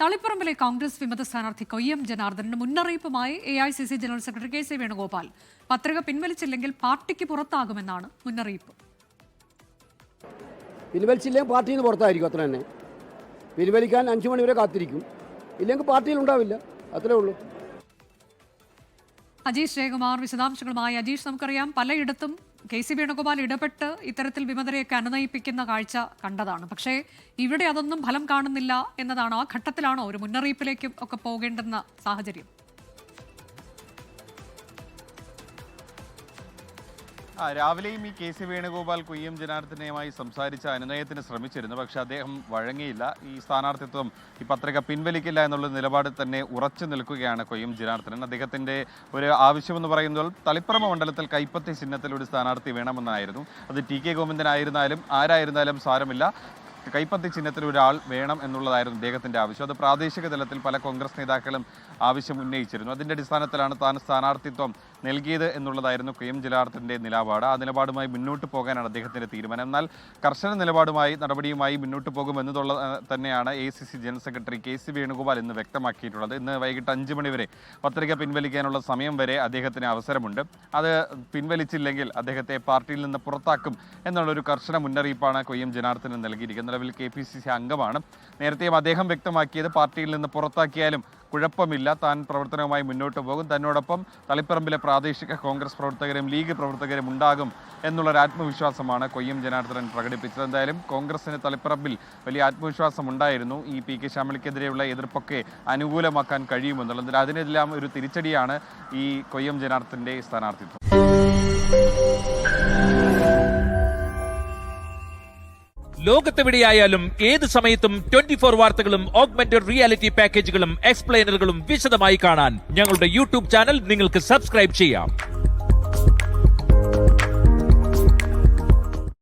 തളിപ്പറമ്പിലെ കോൺഗ്രസ് വിമത സ്ഥാനാർത്ഥി കൊയ്യം ജനാർദ്ദനന് മുന്നറിയിപ്പുമായി AICC general secretary KC Venugopal. പത്രിക പിൻവലിച്ചില്ലെങ്കിൽ പാർട്ടിക്ക് പുറത്താകുമെന്നാണ് മുന്നറിയിപ്പ്. പിൻവലിച്ചില്ലെങ്കിൽ പാർട്ടിയിൽ നിന്ന് പുറത്തായിരിക്കും. അത്ര തന്നെ. പിൻവലിക്കാൻ 5 മണി വരെ കാത്തിരിക്കും. ഇല്ലെങ്കിൽ പാർട്ടിയിൽ ഉണ്ടാവില്ല. അത്രേ ഉള്ളൂ. അജീഷ് ജയകുമാർ വിശദാംശങ്ങളുമായി. അജീഷ്, നമുക്കറിയാം പലയിടത്തും KC വേണുഗോപാൽ ഇടപെട്ട് ഇത്തരത്തിൽ വിമതരെയൊക്കെ അനുനയിപ്പിക്കുന്ന കാഴ്ച കണ്ടതാണ്. പക്ഷേ ഇവിടെ അതൊന്നും ഫലം കാണുന്നില്ല എന്നതാണ്. ആ ഘട്ടത്തിലാണോ ഒരു മുന്നറിയിപ്പിലേക്കും ഒക്കെ പോകേണ്ടുന്ന സാഹചര്യം? രാവിലെയും ഈ KC വേണുഗോപാൽ കൊയ്യം ജനാർദ്ദനയുമായി സംസാരിച്ച അനുനയത്തിന് ശ്രമിച്ചിരുന്നു. പക്ഷേ അദ്ദേഹം വഴങ്ങിയില്ല. ഈ സ്ഥാനാർത്ഥിത്വം ഈ പത്രിക പിൻവലിക്കില്ല എന്നുള്ള നിലപാട് തന്നെ ഉറച്ചു നിൽക്കുകയാണ് കൊയ്യം ജനാർദ്ദനൻ. അദ്ദേഹത്തിൻ്റെ ഒരു ആവശ്യമെന്ന് പറയുന്നത് തളിപ്പറമ്പ് മണ്ഡലത്തിൽ കൈപ്പത്തി ചിഹ്നത്തിൽ ഒരു സ്ഥാനാർത്ഥി വേണമെന്നായിരുന്നു. അത് TK ഗോവിന്ദനായിരുന്നാലും ആരായിരുന്നാലും സാരമില്ല, കൈപ്പത്തി ചിഹ്നത്തിൽ ഒരാൾ വേണം എന്നുള്ളതായിരുന്നു അദ്ദേഹത്തിൻ്റെ ആവശ്യം. അത് പ്രാദേശിക തലത്തിൽ പല കോൺഗ്രസ് നേതാക്കളും ആവശ്യം ഉന്നയിച്ചിരുന്നു. അതിൻ്റെ അടിസ്ഥാനത്തിലാണ് താൻ സ്ഥാനാർത്ഥിത്വം നൽകിയത് എന്നുള്ളതായിരുന്നു കൊയ്യം ജനാർദ്ദനൻ്റെ നിലപാട്. ആ നിലപാടുമായി മുന്നോട്ട് പോകാനാണ് അദ്ദേഹത്തിൻ്റെ തീരുമാനം. എന്നാൽ കർശന നിലപാടുമായി നടപടിയുമായി മുന്നോട്ട് പോകുമെന്നുള്ള തന്നെയാണ് AICC general secretary KC Venugopal ഇന്ന് വ്യക്തമാക്കിയിട്ടുള്ളത്. ഇന്ന് വൈകിട്ട് 5 മണി വരെ പത്രിക പിൻവലിക്കാനുള്ള സമയം വരെ അദ്ദേഹത്തിന് അവസരമുണ്ട്. അത് പിൻവലിച്ചില്ലെങ്കിൽ അദ്ദേഹത്തെ പാർട്ടിയിൽ നിന്ന് പുറത്താക്കും എന്നുള്ളൊരു കർശന മുന്നറിയിപ്പാണ് കൊയ്യം ജനാർദ്ദനൻ നൽകിയിരിക്കുന്നത്. നിലവിൽ KPCC അംഗമാണ്. നേരത്തെയും അദ്ദേഹം വ്യക്തമാക്കിയത് പാർട്ടിയിൽ നിന്ന് പുറത്താക്കിയാലും കുഴപ്പമില്ല, താൻ പ്രവർത്തനവുമായി മുന്നോട്ട് പോകും, തന്നോടൊപ്പം തളിപ്പറമ്പിലെ പ്രാദേശിക കോൺഗ്രസ് പ്രവർത്തകരും ലീഗ് പ്രവർത്തകരും ഉണ്ടാകും എന്നുള്ളൊരു ആത്മവിശ്വാസമാണ് കൊയ്യം ജനാർദ്ദനൻ പ്രകടിപ്പിച്ചത്. എന്തായാലും കോൺഗ്രസിന് തളിപ്പറമ്പിൽ വലിയ ആത്മവിശ്വാസം ഉണ്ടായിരുന്നു. ഈ PK ശ്യാമളയ്ക്കെതിരെയുള്ള എതിർപ്പൊക്കെ അനുകൂലമാക്കാൻ കഴിയുമെന്നുള്ളത്. അതിനെല്ലാം ഒരു തിരിച്ചടിയാണ് ഈ കൊയ്യം ജനാർദ്ദനന്റെ സ്ഥാനാർത്ഥിത്വം. ലോകത്തെവിടെയായാലും ഏത് സമയത്തും 24 വാർത്തകളും ഓഗ്മെന്റഡ് റിയാലിറ്റി പാക്കേജുകളും എക്സ്പ്ലെയിനറുകളും വിശദമായി കാണാൻ ഞങ്ങളുടെ YouTube ചാനൽ നിങ്ങൾക്ക് സബ്സ്ക്രൈബ് ചെയ്യാം.